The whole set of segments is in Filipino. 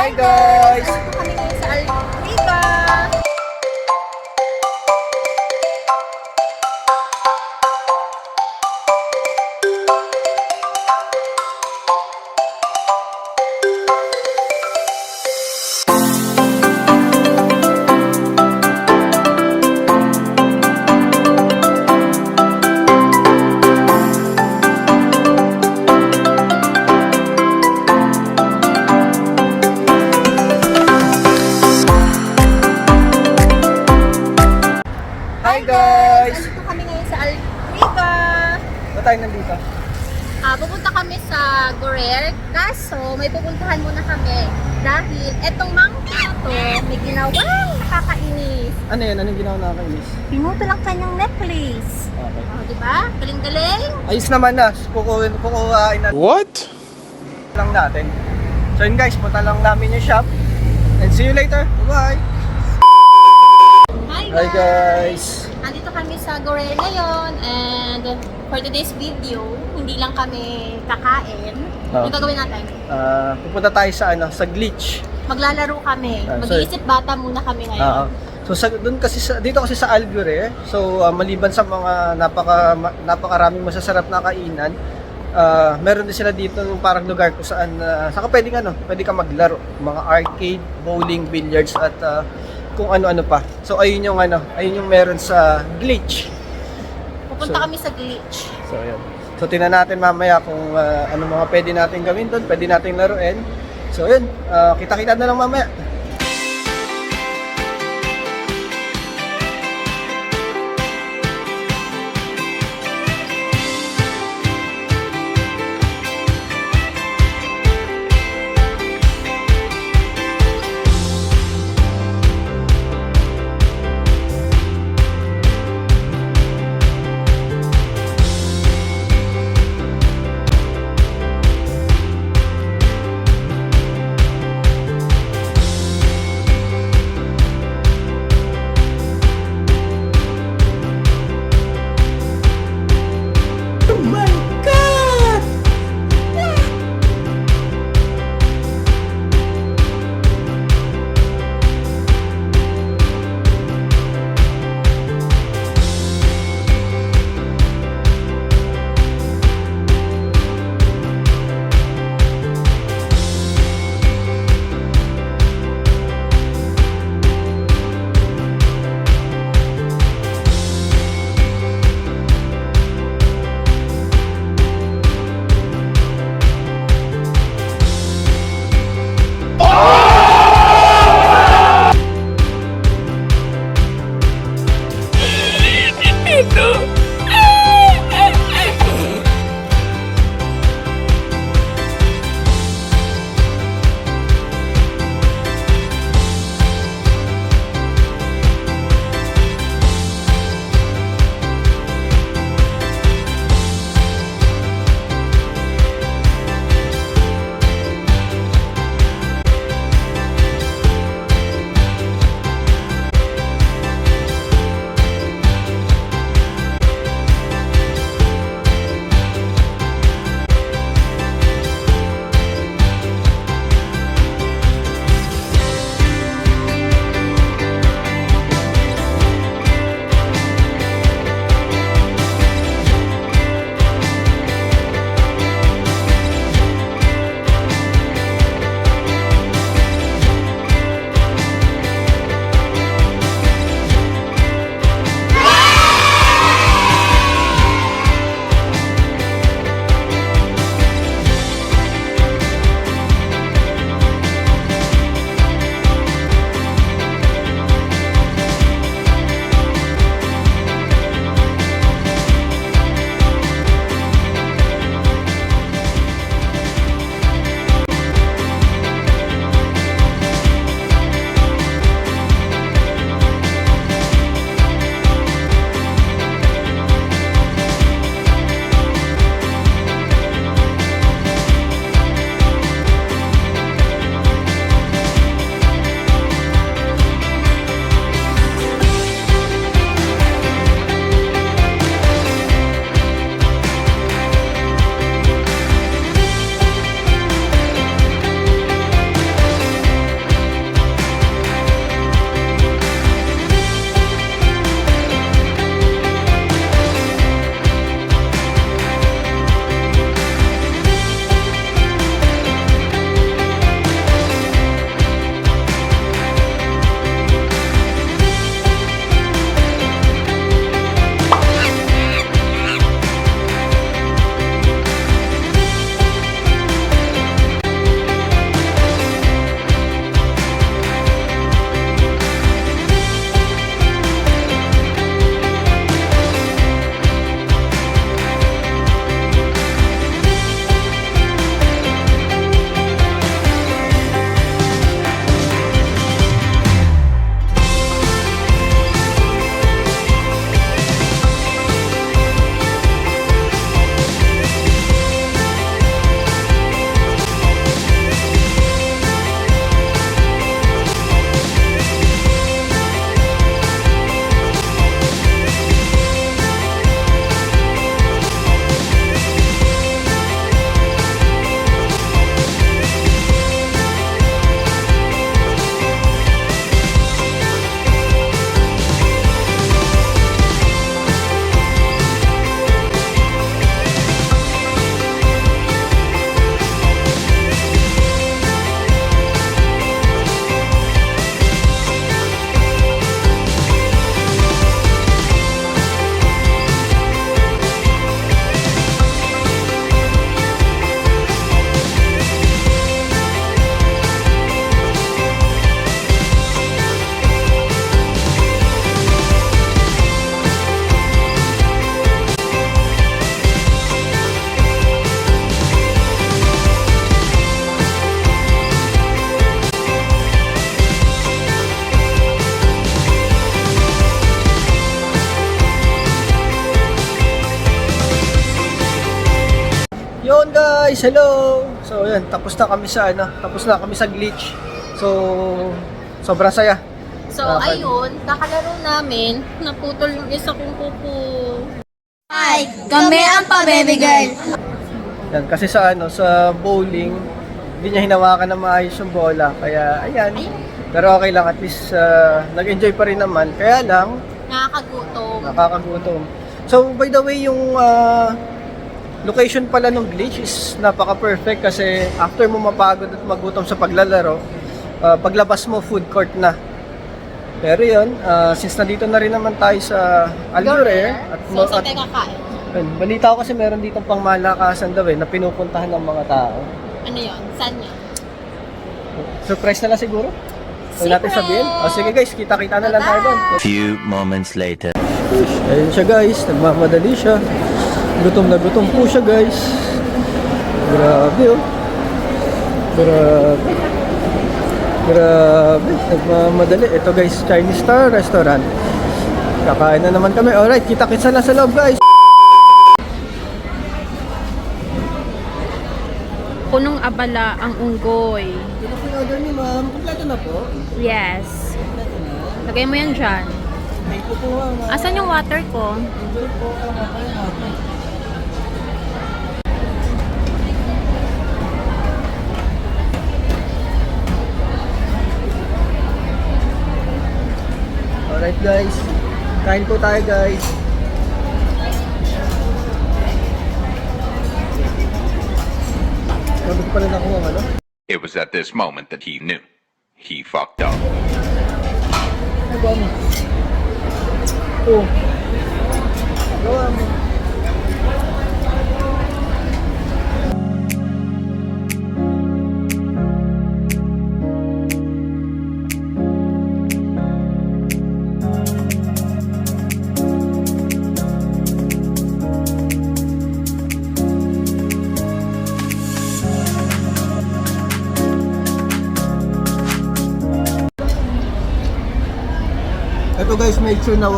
Hi guys! Nandito kami ngayon sa Alriga. Hi guys! Nandito kami ngayon sa Alriga. Ba't tayo nandito? Pupunta kami sa Gurer. Kaso, may pupuntahan muna kami. Dahil etong monkey na to, may ginawang nakakainis. Ano yun? Anong ginawa nakakainis? Pinutol ang kanyang necklace. Okay. Diba? Galing-galing. Ayos naman na. Kukuhain na What? lang natin. So yun guys, punta lang namin yung shop. And see you later. Bye-bye! Hi guys! Nandito kami sa Gurer ngayon. And for today's video, hindi lang kami kakain. Ano gagawin natin? Pupunta tayo sa glitch. Maglalaro kami. Mag-iisip bata muna kami ngayon. Dito kasi sa Algure, so maliban sa mga napakaraming masasarap na kainan, meron din sila dito ng parang lugar kung saan pwede ka maglaro, mga arcade, bowling, billiards at kung ano-ano pa. So ayun yung meron sa glitch. Pupunta kami sa glitch. So ayun. So tingnan natin mamaya kung ano mga pwede natin gawin doon, pwede nating laruin. So ayun, kita-kita na lang mamaya. hello! So yun, tapos na kami sa glitch. So, sobrang saya. So, ayun, kakalaro namin, naputol yung isa kong kuko. Hi, kami ang pa-baby girl. Yan, kasi sa bowling, hindi niya hinawakan na maayos yung bola. Kaya, ayan. Pero okay lang, at least nag-enjoy pa rin naman. Kaya lang, nakakagutom. So, by the way, yung location pala ng glitch is napaka-perfect kasi after mo mapagod at magutom sa paglalaro, paglabas mo, food court na. Pero yun, since nandito na rin naman tayo sa Alburer, So, saan tayo kakain? balita ko kasi meron ditong pangmalakasan daw na pinupuntahan ng mga tao. Ano yun? Saan yun? Surprise na lang siguro? Huwag natin sabihin. O sige guys, kita-kita na lang tayo doon. Few moments later. Ayun siya guys, nagmamadali siya. Gutom na gutom po siya guys. Grabe oh. Grabe, nagmamadali. Ito guys, Chinese Star Restaurant. Kakain na naman kami. Alright, kita-kita na sa loob guys. Punong abala ang unggoy. Ito po yung order ni ma'am. Kompleto na po. Yes. Kompleto na. Lagay mo yan dyan. Thank you po ma'am. Asan yung water ko? Enjoy po. Alright guys, kain po tayo guys. Bago pa rin ako ng ano? It was at this moment that he knew. He fucked up. Ay, gawa mo. Oh. Gawa mo. Ito guys, make sure na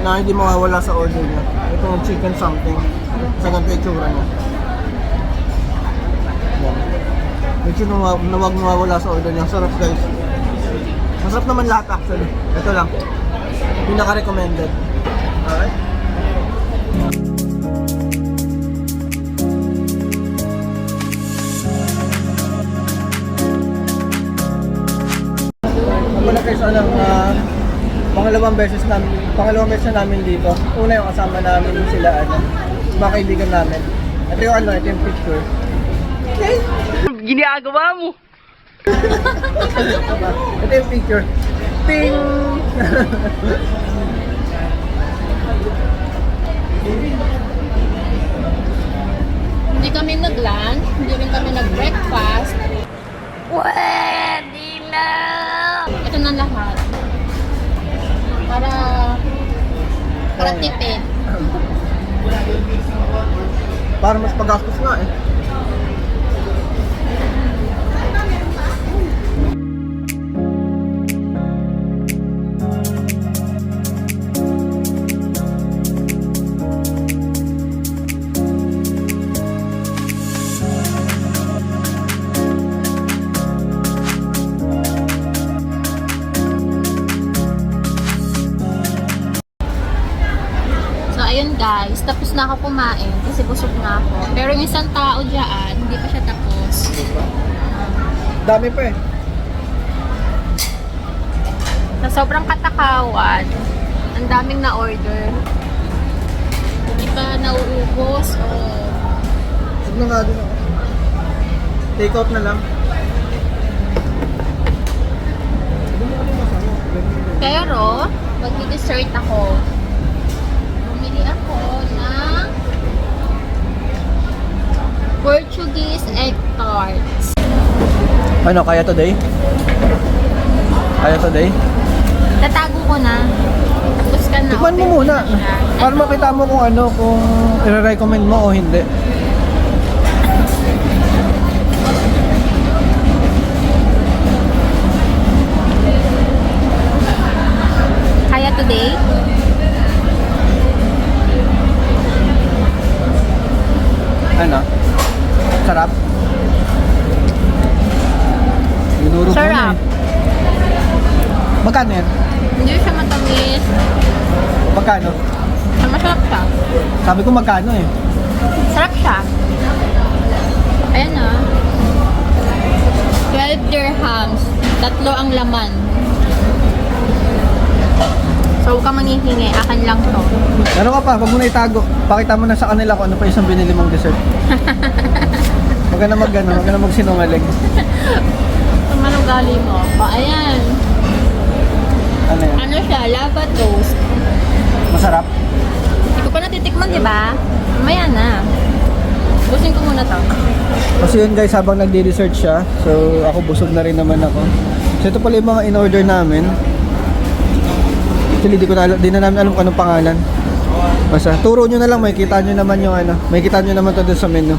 na hindi mawawala sa order niya. Ito yung chicken something. Sa ganito yung tsura niya. Yan. Make sure na wag mawawala sa order niya. Sarap guys. Masarap naman lahat actually. Ito lang. Pinaka-recommended. Alright. Wala guys, pangalawang beses na namin dito. Una yung kasama namin sila, mga kaibigan namin. Ito yung picture. Ginagawa mo. Ito yung picture. Ting! Hindi kami nag-lunch, hindi rin kami nag-breakfast. Pwede na! Ito na lahat. Para tipid. Para mas pagastos nga eh. Ayun guys, tapos na ako kumain kasi busog na ako. Pero yung isang tao dyan, hindi pa siya tapos. Dami pa eh. Sa sobrang katakawan, ang daming na-order. Hindi pa nauubos o... Huwag na nga din ako. Take out na lang. Pero, mag-dessert ako. Bumili ako ng Portuguese egg tarts. Ano, kaya today? Kaya today? Tatago ko na. Tapos ka na. Tikman mo open muna. na siya. Para makita mo kung kung i-recommend mo o hindi. Kaya today? Ano? Sarap? Gusto ko na Sarap. eh. Magkano yan? Hindi siya matamis. Magkano? Masarap siya. Sabi ko magkano eh. Sarap siya. Ayan na. 12 dirhams. 3 ang laman. So, huwag ka manghihingi. Akin lang to. Meron ka pa, wag mo na itago. Pakita mo na sa kanila kung ano pa isang binili mong dessert. Huwag ka na huwag ka na magsinungaling. Anong gali mo? Ayan. Ano yan? Ano siya? Lava toast. Masarap? Hindi ko pa natitikman, di ba? Mamaya na. Busin ko muna to. Kasi yun guys, habang nagdi-research siya, so ako busog na rin naman ako. So ito pala yung mga in-order namin. Actually, di na namin alam kung anong pangalan. Basta, turo nyo na lang, makikita nyo naman yung ano, makikita nyo naman to dun sa menu.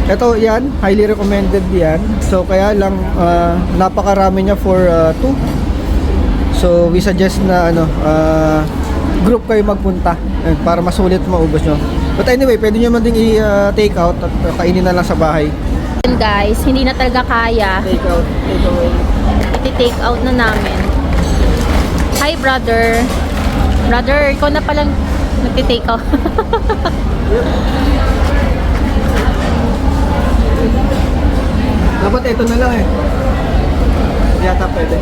Ito, yan, highly recommended yan. So, kaya lang, napakarami niya for 2. So, we suggest na, group kayo magpunta para masulit maubos nyo. But anyway, pwede nyo man ding i-take out at kainin na lang sa bahay. Yun guys, hindi na talaga kaya. Take out, take away. Iti-take out na namin. Hi brother. Brother, ikaw na palang nagti-take out. Dapat ito na lang eh. Hindi yata pwede.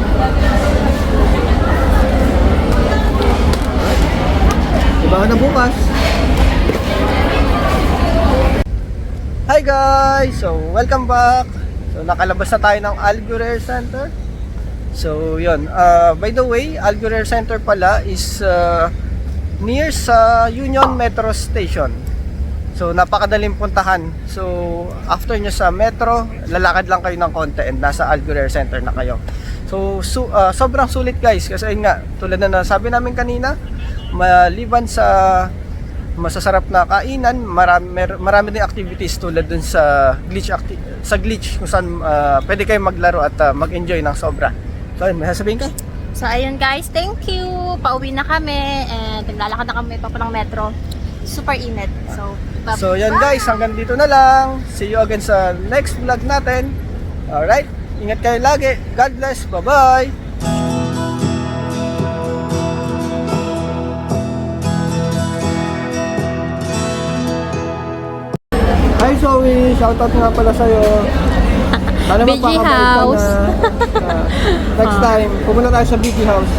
Diba na bukas? Hi guys! So, welcome back! So, nakalabas na tayo ng Al Ghurair Center. So, yun. By the way, Al Ghurair Center pala is near sa Union Metro Station. So, napakadaling puntahan. So, after nyo sa metro, lalakad lang kayo ng konti and nasa Al Ghurair Center na kayo. So, sobrang sulit guys. Kasi ayun nga, tulad na nasabi namin kanina, maliban sa masasarap na kainan, marami din activities tulad dun sa glitch kung saan pwede kayo maglaro at mag-enjoy ng sobra. So, ayun, may sasabihin ka? So ayun guys, thank you. Pauwi na kami and naglalakad na kami pa ng metro. Super init. So yan guys, hanggang dito na lang. See you again sa next vlog natin. Alright, ingat kayo lagi. God bless. Bye-bye. Hi Zoe, shoutout nga pala sa'yo. Sana BG magpakabait ka House. na. Next time, pumunta tayo sa BG House.